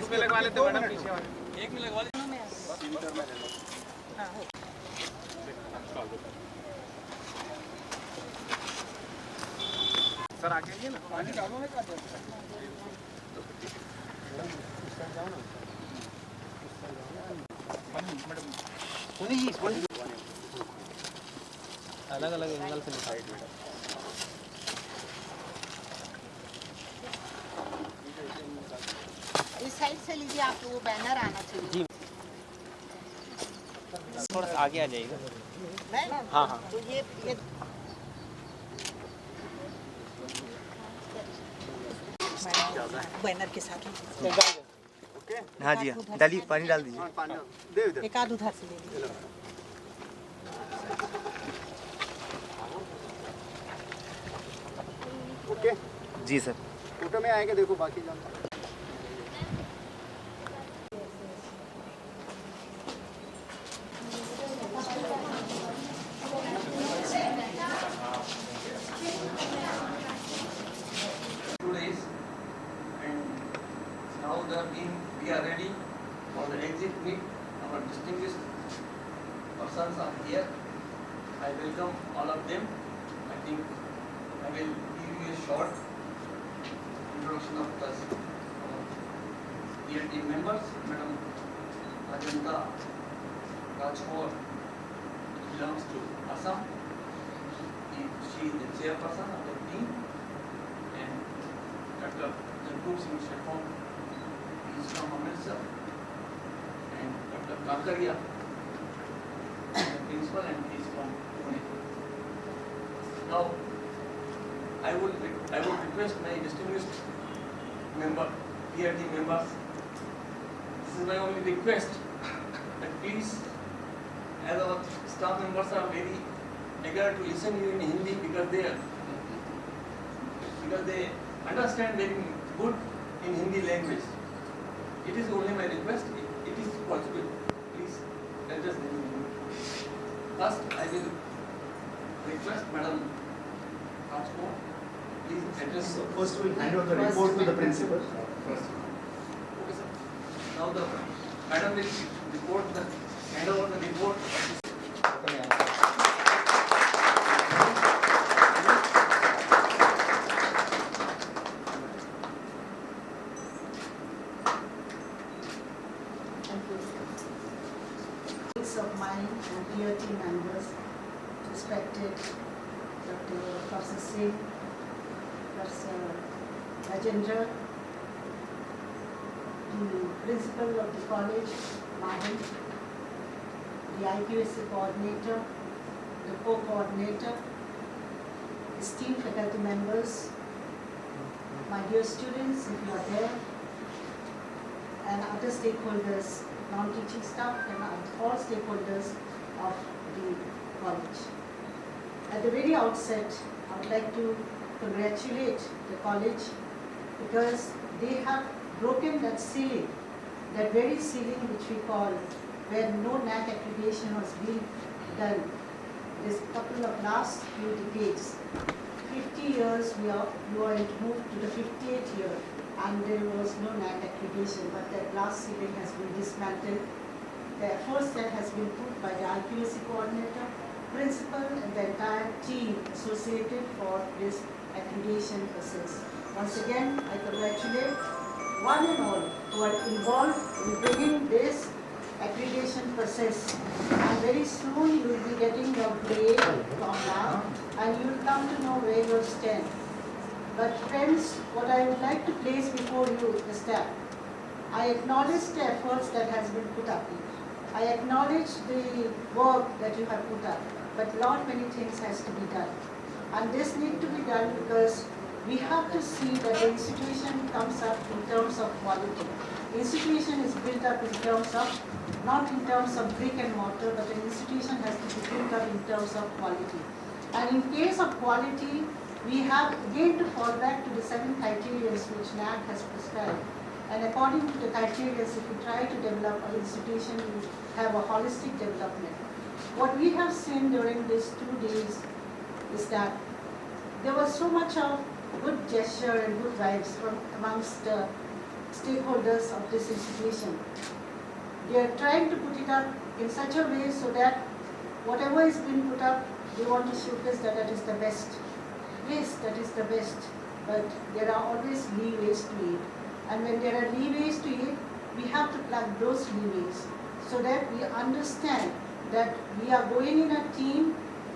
पे लगवा लेते मैडम पीछे वाले एक में लगवा लेते सर आगे आइए ना पानी डालो ना काट मैडम अलग अलग एंगल से साइड में इस साइड से लीजिए आप, वो बैनर आना चाहिए जी। थोड़ा सा आगे आ जाइएगा। हाँ हाँ तो ये बैनर के साथ ओके। हाँ जी डालिए पानी डाल दीजिए। एक आध उधर से ले लीजिए। ओके जी सर। फोटो में आएंगे देखो बाकी जानते Now we are ready for the exit meet. Our distinguished persons are here. I welcome all of them. I think I will give you a short introduction of our dear team members. Madam Ajanta Rajkot belongs to Assam. She is the chairperson of the team, and Dr. Jankur Singh Shekhon is from Amritsar, and Dr. Kakaria, the principal, and he is from Pune. Now, I would request my distinguished PRT members. This is my only request that please, as our staff members are very eager to listen you in Hindi because they understand very good in Hindi language. It is only my request. It is possible. Please address them in Hindi. First, I will request Madam Rajkot. Please address. So first we will hand over the report to the principal. First. Okay, sir. Now the Madam will hand over the report. of mine and PRT members, respected Dr. Professor Singh, Professor Rajendra, the principal of the college, Madam, the IQSC coordinator, the co-coordinator, esteemed faculty members, my dear students, if you are there, and other stakeholders, non-teaching staff, and all stakeholders of the college. At the very outset, I would like to congratulate the college because they have broken that ceiling, that very ceiling which we call where no NAAC accreditation was being done. This couple of last few decades, 50 years we are moved to the 58th year. And there was no NAAC accreditation, but that glass ceiling has been dismantled. The efforts that has been put by the IQSC coordinator, principal, and the entire team associated for this accreditation process. Once again, I congratulate one and all who are involved in bringing this accreditation process. And very soon you will be getting your grade from now, and you will come to know where you stand. But friends, what I would like to place before you is that I acknowledge the efforts that has been put up. I acknowledge the work that you have put up, but lot many things has to be done. And this need to be done because we have to see that the institution comes up in terms of quality. The institution is built up in terms of, not in terms of brick and mortar, but an institution has to be built up in terms of quality. And in case of quality, we have again to fall back to the 7 criteria which NAAC has prescribed. And according to the criteria, if we try to develop an institution, we have a holistic development. What we have seen during these 2 days is that there was so much of good gesture and good vibes from amongst the stakeholders of this institution. They are trying to put it up in such a way so that whatever is being put up, they want to showcase that that is the best. Yes, that is the best, but there are always leeways to it. And when there are leeways to it, we have to plug those leeways so that we understand that we are going in a team,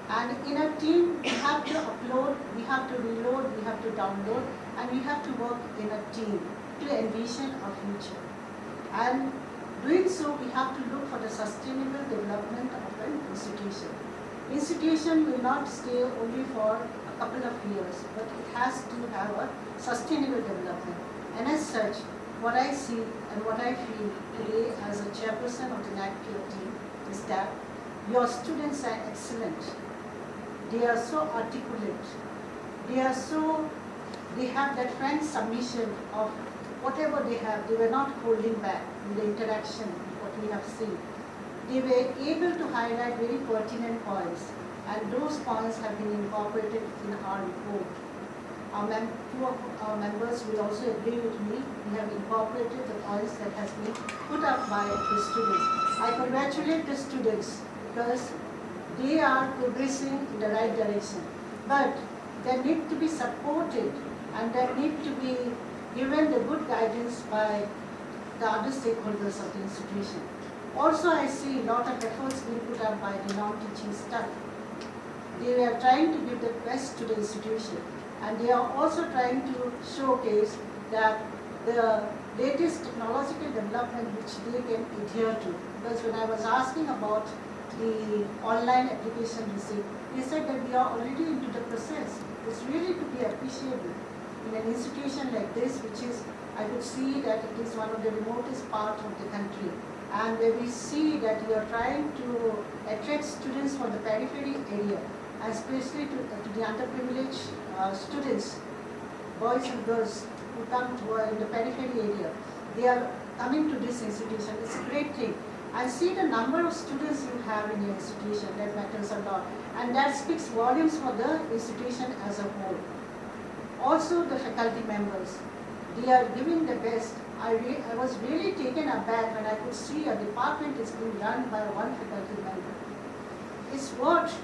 and in a team we have to upload, we have to reload, we have to download, and we have to work in a team to envision a future. And doing so, we have to look for the sustainable development of an institution. Institution will not stay only for a couple of years, but it has to have a sustainable development. And as such, what I see and what I feel today as a chairperson of the NAAC team is that your students are excellent. They are so articulate. They have that frank submission of whatever they have. They were not holding back in the interaction, what we have seen. They were able to highlight very pertinent points, and those points have been incorporated in our report. Two of our members will also agree with me. We have incorporated the points that has been put up by the students. I congratulate the students because they are progressing in the right direction. But they need to be supported, and they need to be given the good guidance by the other stakeholders of the institution. Also, I see a lot of efforts being put up by the non-teaching staff. They are trying to give the best to the institution, and they are also trying to showcase that the latest technological development which they can adhere to. Because when I was asking about the online application receipt, they said that we are already into the process. It's really to be appreciable in an institution like this, which is, I could see that it is one of the remotest parts of the country, and where we see that you are trying to attract students from the periphery area, and especially to the underprivileged students, boys and girls who come to in the periphery area. They are coming to this institution. It's a great thing. And see the number of students you have in your institution, that matters a lot. And that speaks volumes for the institution as a whole. Also the faculty members, they are giving the best. I was really taken aback when I could see a department is being run by one faculty member. It's worth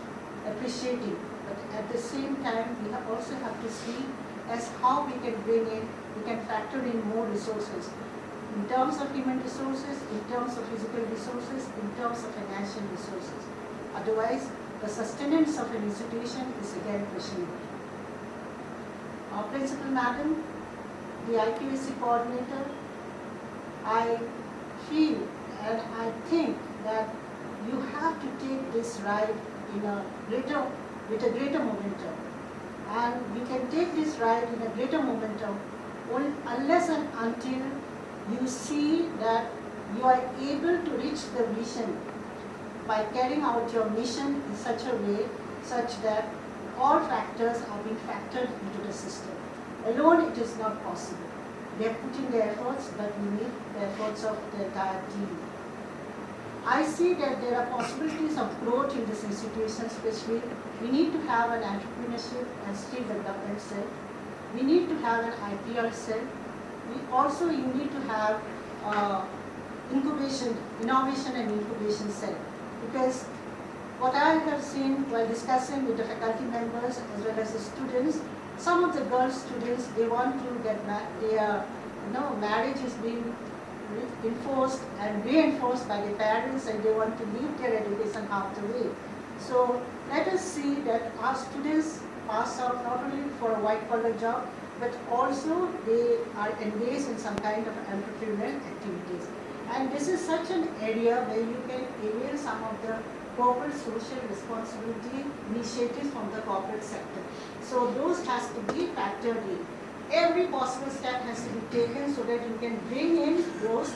appreciating, but at the same time we also have to see as how we can bring in, we can factor in more resources in terms of human resources, in terms of physical resources, in terms of financial resources. Otherwise, the sustenance of an institution is again questionable. Our principal madam, the IQAC coordinator, I feel and I think that you have to take this ride with a greater momentum. And we can take this ride in a greater momentum unless and until you see that you are able to reach the vision by carrying out your mission in such a way such that all factors are being factored into the system. Alone it is not possible. They are putting their efforts, but we need the efforts of the entire team. I see that there are possibilities of growth in this institution, especially we need to have an entrepreneurship and skill development cell. We need to have an IPR cell. You need to have innovation and incubation cell. Because what I have seen while discussing with the faculty members as well as the students, some of the girl students, they want to get marriage is being enforced and reinforced by their parents, and they want to leave their education half the way. So let us see that our students pass out not only for a white collar job, but also they are engaged in some kind of entrepreneurial activities. And this is such an area where you can avail some of the corporate social responsibility initiatives from the corporate sector. So those has to be factored in. Every possible step has to be taken so that you can bring in those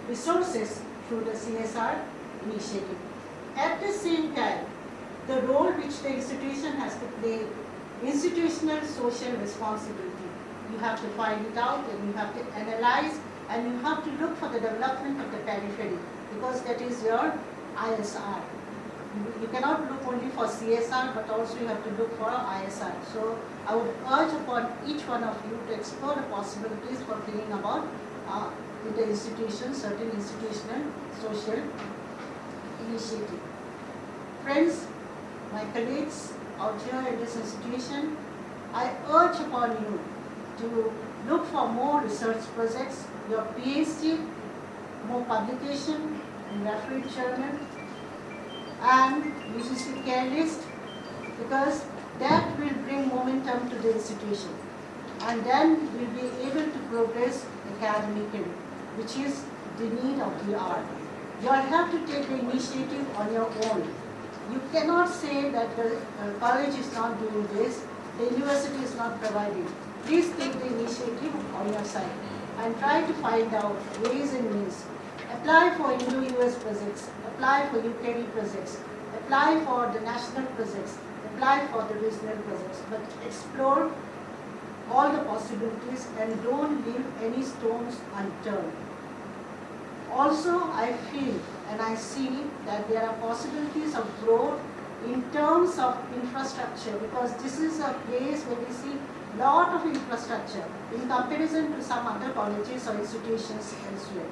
resources through the CSR initiative. At the same time, the role which the institution has to play, institutional social responsibility. You have to find it out, and you have to analyze, and you have to look for the development of the periphery, because that is your ISR. You cannot look only for CSR, but also you have to look for ISR. So I would urge upon each one of you to explore the possibilities for bringing about in the institution certain institutional social initiative. Friends, my colleagues out here in this institution, I urge upon you to look for more research projects, your PhD, more publication in reference journal, and UGC care list, because that will bring momentum to the institution, and then we'll be able to progress academically, which is the need of the hour. You all have to take the initiative on your own. You cannot say that the college is not doing this, the university is not providing. Please take the initiative on your side and try to find out ways and means. Apply for Indo-US projects, apply for UKD projects, apply for the national projects, apply for the regional projects, but explore all the possibilities and don't leave any stones unturned. Also, I feel and I see that there are possibilities of growth in terms of infrastructure, because this is a place where we see lot of infrastructure in comparison to some other colleges or institutions elsewhere.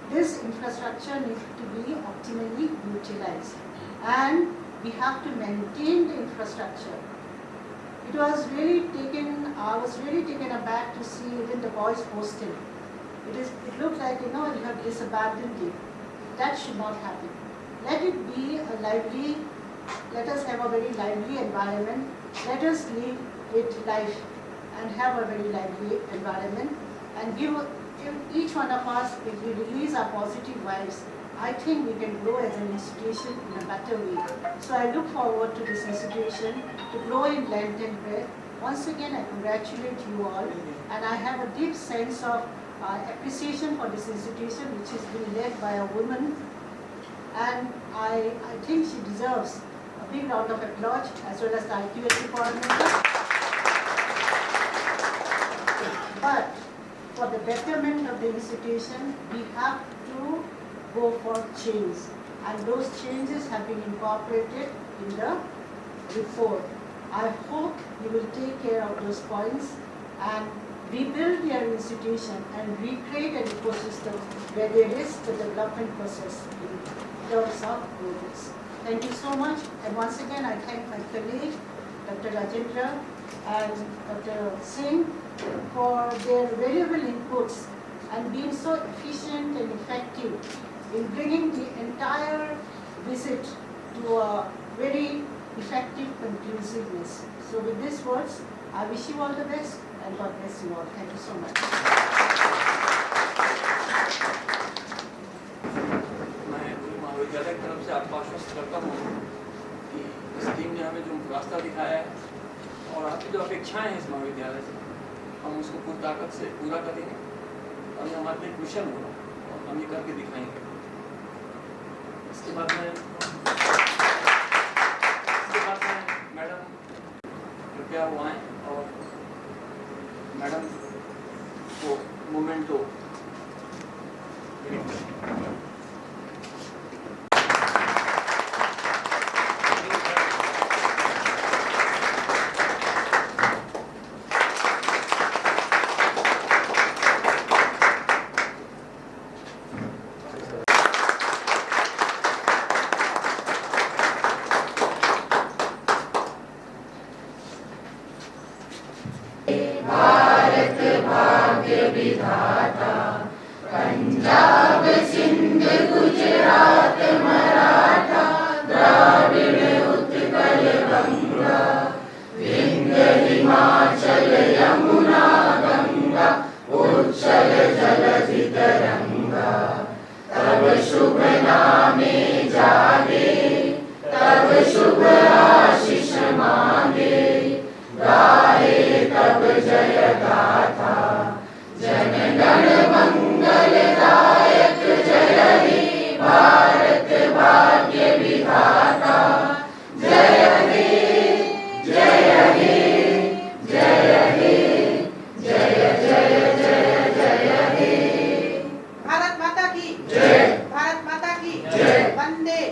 This infrastructure needs to be optimally utilized, and we have to maintain the infrastructure. It was really taken, I was really taken aback to see even the boys' hostel. It looked like, you have disabandoned it. That should not happen. Let it be a lively, let us have a very lively environment. Let us live with life and have a very lively environment, and give each one of us, if we release our positive vibes, I think we can grow as an institution in a better way. So I look forward to this institution to grow in length and breadth. Once again, I congratulate you all, and I have a deep sense of appreciation for this institution, which is being led by a woman, and I think she deserves a big round of applause, as well as the IQSC coordinator. But for the betterment of the institution, we have to go for change, and those changes have been incorporated in the report. I hope you will take care of those points and rebuild your institution and recreate an ecosystem where there is the development process in terms of progress. Thank you so much, and once again I thank my colleague, Dr. Rajendra and Dr. Singh, for their valuable inputs and being so efficient and effective in bringing the entire visit to a very effective conclusiveness. So with these words, I wish you all the best, and God bless you all. Thank you so much. मैं पूरे महाविद्यालय की तरफ से आपको आश्वस्त करता हूँ कि इस टीम ने हमें जो रास्ता दिखाया है और आपकी जो अपेक्षाएं हैं इस महाविद्यालय से, हम उसको पूरी ताकत से पूरा करेंगे, और ये हमारे लिए मिशन होगा और हम ये करके दिखाएंगे। इसके बाद में मैडम कृपया वो आएँ और मैडम को मोमेंटो वंदे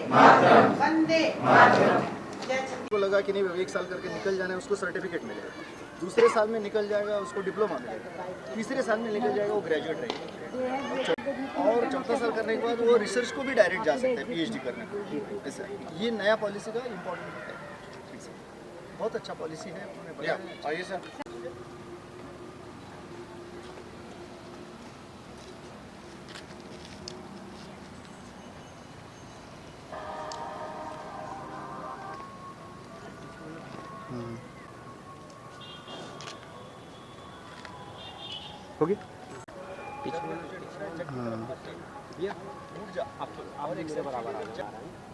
मातरम। साल करके निकल जाना है उसको सर्टिफिकेट मिलेगा, दूसरे साल में निकल जाएगा उसको डिप्लोमा मिलेगा, तीसरे साल में निकल जाएगा वो ग्रेजुएट रहेगा, और चौथा साल करने के बाद वो रिसर्च को भी डायरेक्ट जा सकता है पीएचडी करने को। ऐसा ये नया पॉलिसी का इम्पोर्टेंट है, बहुत अच्छा पॉलिसी है उन्होंने बताया। आइए सर। होगी हाँ। आप एक से बराबर आ जा रहा है।